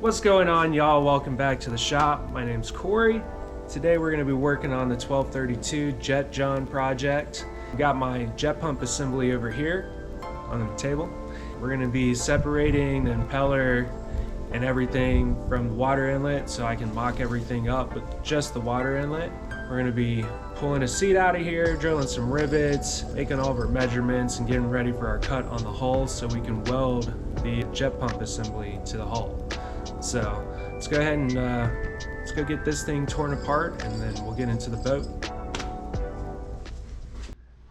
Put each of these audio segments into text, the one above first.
What's going on, y'all? Welcome back to the shop. My name's Corey. Today we're going to be working on the 1232 Jet John project. I've got my jet pump assembly over here on the table. We're going to be separating the impeller and everything from the water inlet so I can mock everything up with just the water inlet. We're going to be pulling a seat out of here, drilling some rivets, making all of our measurements, and getting ready for our cut on the hull so we can weld the jet pump assembly to the hull. So let's go ahead and let's go get this thing torn apart, and then we'll get into the boat.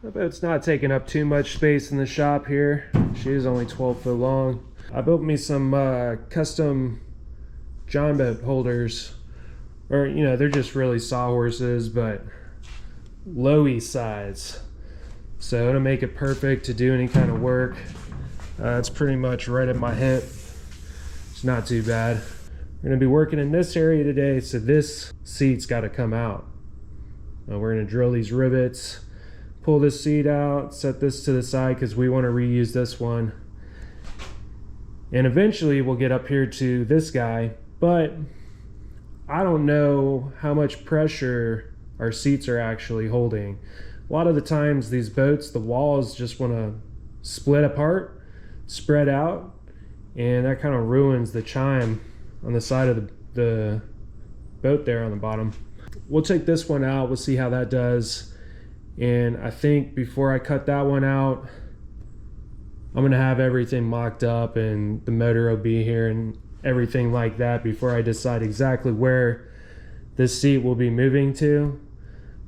The boat's not taking up too much space in the shop here. She is only 12 foot long. I built me some custom John boat holders, or you know, they're just really sawhorses, but lowy size. So it'll make it perfect to do any kind of work. It's pretty much right at my hip. It's not too bad. We're gonna be working in this area today, so this seat's gotta come out. We're gonna drill these rivets, pull this seat out, set this to the side because we want to reuse this one. And eventually we'll get up here to this guy, but I don't know how much pressure our seats are actually holding. A lot of the times these boats, the walls just want to split apart, spread out, and that kind of ruins the chime on the side of the boat there on the bottom. We'll take this one out, we'll see how that does. And I think before I cut that one out, I'm gonna have everything mocked up and the motor will be here and everything like that before I decide exactly where this seat will be moving to.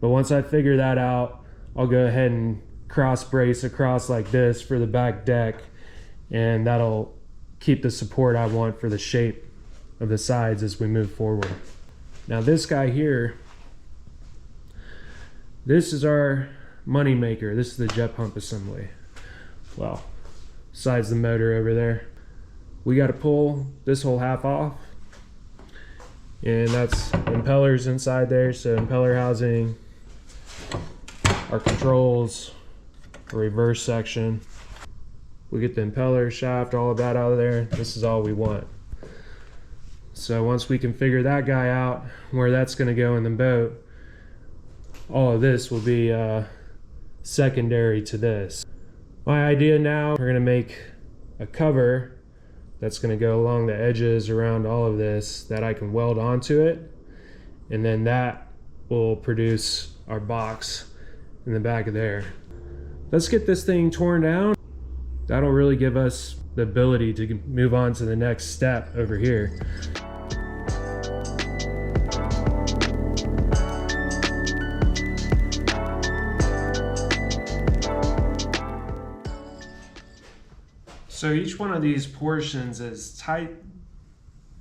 But once I figure that out, I'll go ahead and cross brace across like this for the back deck, and that'll keep the support I want for the shape of the sides as we move forward. Now this guy here, this is our money maker. This is the jet pump assembly. Well, besides the motor over there. We got to pull this whole half off, and that's impellers inside there. So impeller housing, our controls, a reverse section. We get the impeller shaft, all of that out of there. This is all we want. So once we can figure that guy out, where that's going to go in the boat, all of this will be secondary to this. My idea now, we're going to make a cover that's going to go along the edges around all of this that I can weld onto it, and then that will produce our box in the back of there. Let's get this thing torn down. That'll really give us the ability to move on to the next step over here. So each one of these portions is tight,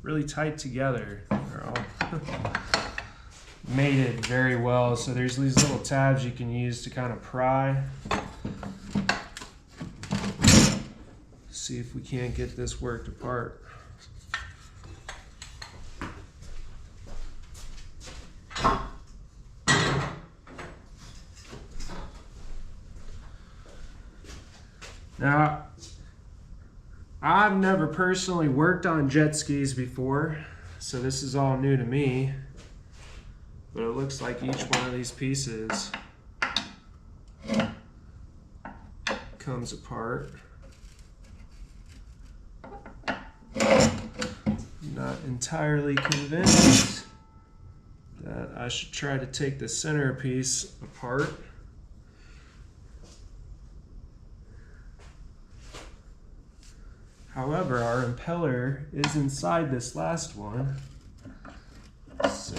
really tight together. They're all mated very well. So there's these little tabs you can use to kind of pry. See if we can't get this worked apart. Now, I've never personally worked on jet skis before, so this is all new to me, but it looks like each one of these pieces comes apart. Not entirely convinced that I should try to take the center piece apart. However, our impeller is inside this last one, so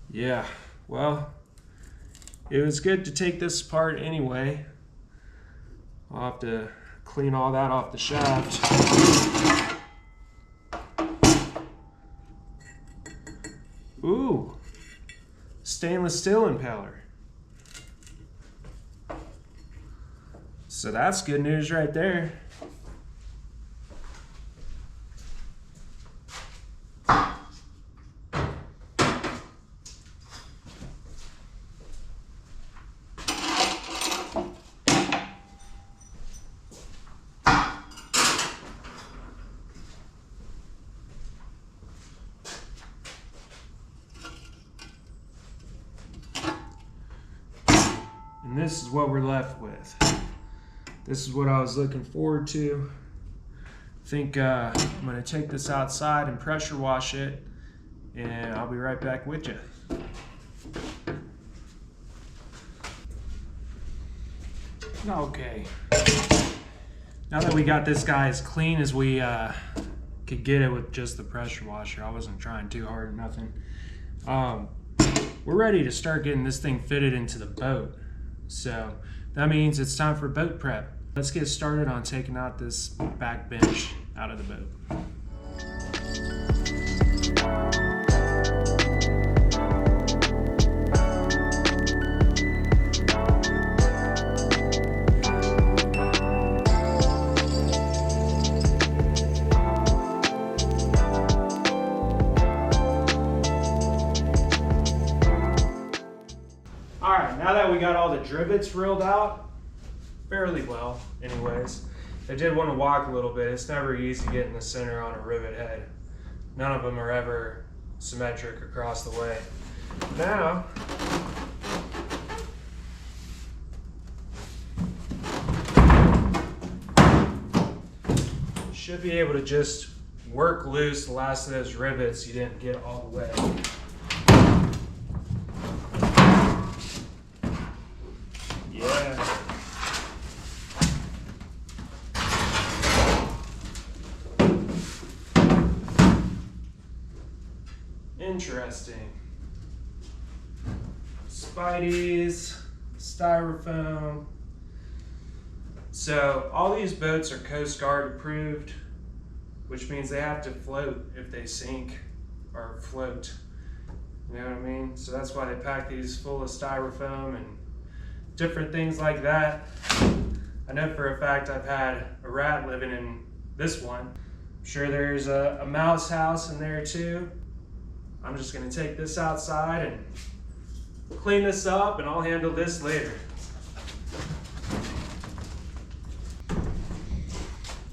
yeah, well, it was good to take this apart anyway. I'll have to clean all that off the shaft. Ooh, stainless steel impeller. So that's good news right there. this is what we're left with. This is what I was looking forward to. I think I'm going to take this outside and pressure wash it, and I'll be right back with you. Okay, now that we got this guy as clean as we could get it with just the pressure washer, I wasn't trying too hard or nothing. We're ready to start getting this thing fitted into the boat. So that means it's time for boat prep. Let's get started on taking out this back bench out of the boat. Alright, now that we got all the rivets drilled out, fairly well anyways, I did want to walk a little bit. It's never easy getting the center on a rivet head. None of them are ever symmetric across the way. Now, should be able to just work loose the last of those rivets you didn't get all the way. Interesting. Spideys, styrofoam. So all these boats are Coast Guard approved, which means they have to float if they sink or float. You know what I mean? So that's why they pack these full of styrofoam and different things like that. I know for a fact I've had a rat living in this one. I'm sure there's a mouse house in there too. I'm just going to take this outside and clean this up, and I'll handle this later.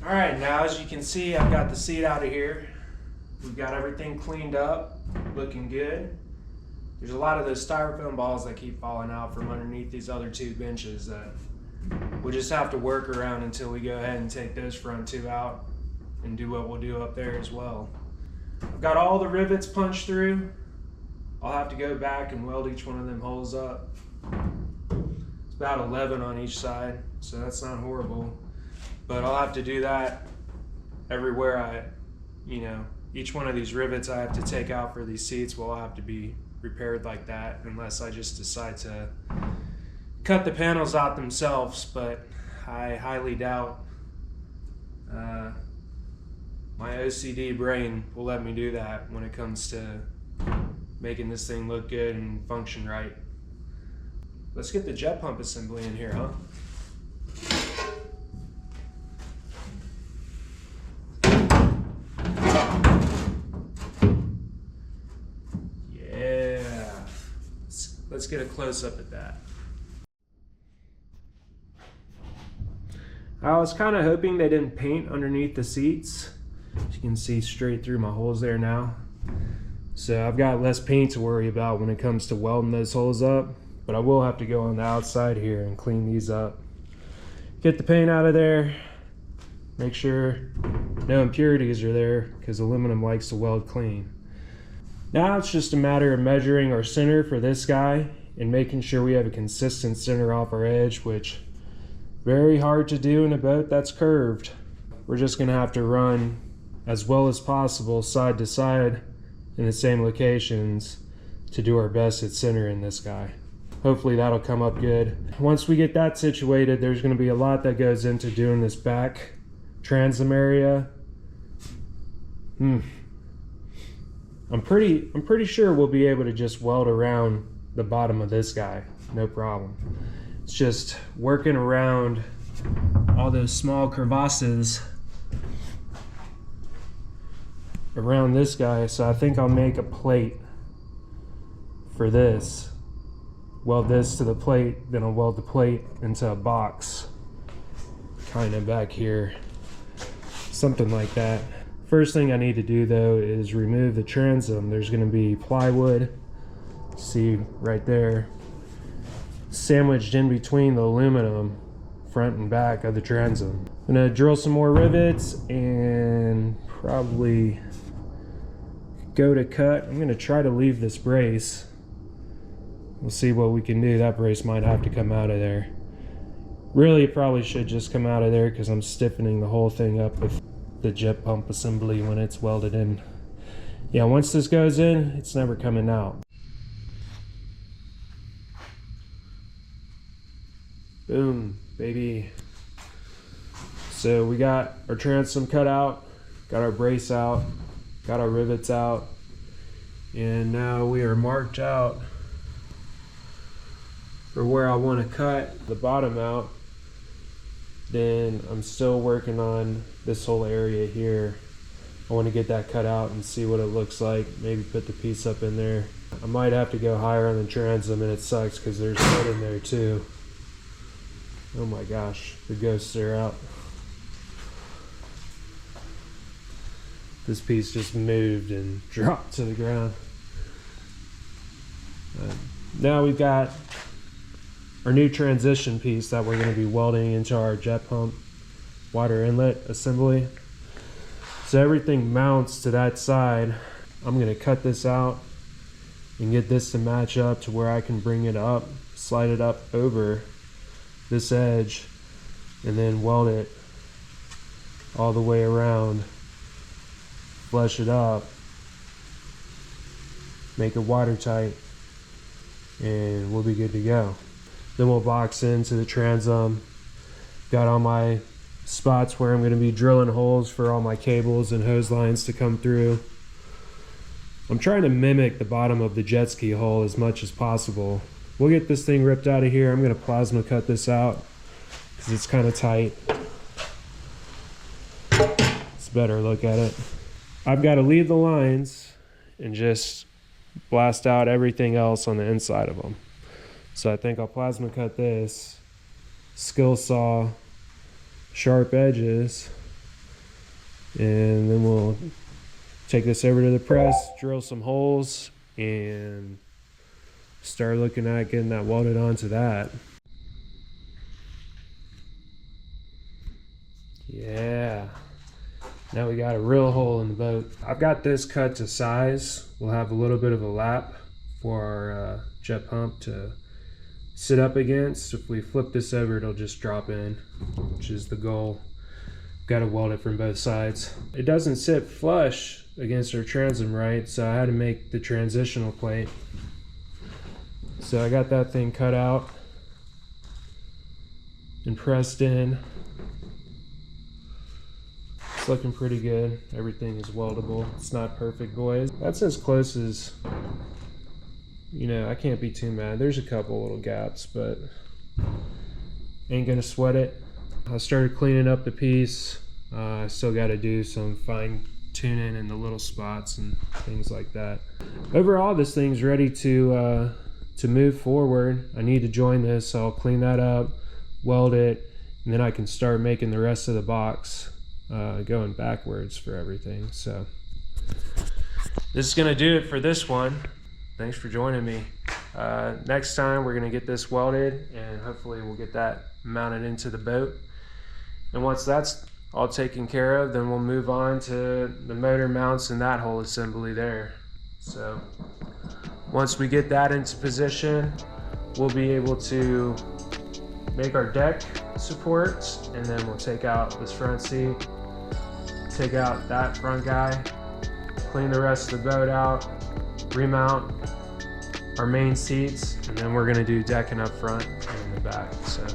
All right, now as you can see, I've got the seat out of here. We've got everything cleaned up, looking good. There's a lot of those styrofoam balls that keep falling out from underneath these other two benches that we'll just have to work around until we go ahead and take those front two out and do what we'll do up there as well. I've got all the rivets punched through. I'll have to go back and weld each one of them holes up. It's about 11 on each side, so that's not horrible. But I'll have to do that everywhere each one of these rivets I have to take out for these seats will have to be repaired like that, unless I just decide to cut the panels out themselves, but I highly doubt my OCD brain will let me do that when it comes to making this thing look good and function right. Let's get the jet pump assembly in here, huh? Yeah. Let's get a close-up at that. I was kind of hoping they didn't paint underneath the seats. As you can see straight through my holes there now. So I've got less paint to worry about when it comes to welding those holes up, but I will have to go on the outside here and clean these up. Get the paint out of there, make sure no impurities are there because aluminum likes to weld clean. Now it's just a matter of measuring our center for this guy and making sure we have a consistent center off our edge, which very hard to do in a boat that's curved. We're just gonna have to run as well as possible side to side in the same locations to do our best at centering this guy. Hopefully that'll come up good. Once we get that situated, there's going to be a lot that goes into doing this back transom area. I'm pretty sure we'll be able to just weld around the bottom of this guy, no problem. It's just working around all those small crevasses around this guy. So I think I'll make a plate for this, weld this to the plate, then I'll weld the plate into a box kind of back here, something like that. First thing I need to do though is remove the transom. There's going to be plywood, see right there, sandwiched in between the aluminum front and back of the transom. I'm gonna drill some more rivets and probably go to cut. I'm gonna try to leave this brace. We'll see what we can do. That brace might have to come out of there. Really, it probably should just come out of there because I'm stiffening the whole thing up with the jet pump assembly when it's welded in. Yeah, once this goes in, it's never coming out. Boom, baby. So we got our transom cut out, got our brace out, got our rivets out, and now we are marked out for where I want to cut the bottom out. Then I'm still working on this whole area here. I want to get that cut out and see what it looks like, maybe put the piece up in there. I might have to go higher on the transom, and it sucks because there's wood in there too. Oh my gosh, the ghosts are out. This piece just moved and dropped to the ground. Now we've got our new transition piece that we're going to be welding into our jet pump water inlet assembly. So everything mounts to that side. I'm going to cut this out and get this to match up to where I can bring it up, slide it up over this edge, and then weld it all the way around, flush it up, make it watertight, and we'll be good to go. Then we'll box into the transom. Got all my spots where I'm going to be drilling holes for all my cables and hose lines to come through. I'm trying to mimic the bottom of the jet ski hull as much as possible. We'll get this thing ripped out of here. I'm going to plasma cut this out because it's kind of tight. It's a better look at it. I've got to leave the lines and just blast out everything else on the inside of them. So I think I'll plasma cut this, skill saw sharp edges, and then we'll take this over to the press, drill some holes, and start looking at getting that welded onto that. Yeah, now we got a real hole in the boat. I've got this cut to size. We'll have a little bit of a lap for our jet pump to sit up against. If we flip this over, it'll just drop in, which is the goal. Got to weld it from both sides. It doesn't sit flush against our transom, right? So I had to make the transitional plate. So I got that thing cut out and pressed in. It's looking pretty good. Everything is weldable. It's not perfect, boys. That's as close as, you know, I can't be too mad. There's a couple little gaps, but ain't gonna sweat it. I started cleaning up the piece. I still got to do some fine tuning in the little spots and things like that. Overall, this thing's ready to move forward. I need to join this, so I'll clean that up, weld it, and then I can start making the rest of the box going backwards for everything. So this is gonna do it for this one. Thanks for joining me. Next time we're gonna get this welded, and hopefully we'll get that mounted into the boat. And once that's all taken care of, then we'll move on to the motor mounts and that whole assembly there. So once we get that into position, we'll be able to make our deck supports, and then we'll take out this front seat, take out that front guy, clean the rest of the boat out, remount our main seats, and then we're gonna do decking up front and in the back. So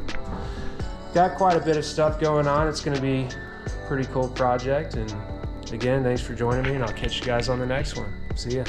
got quite a bit of stuff going on. It's gonna be a pretty cool project, and again, thanks for joining me, and I'll catch you guys on the next one. See ya.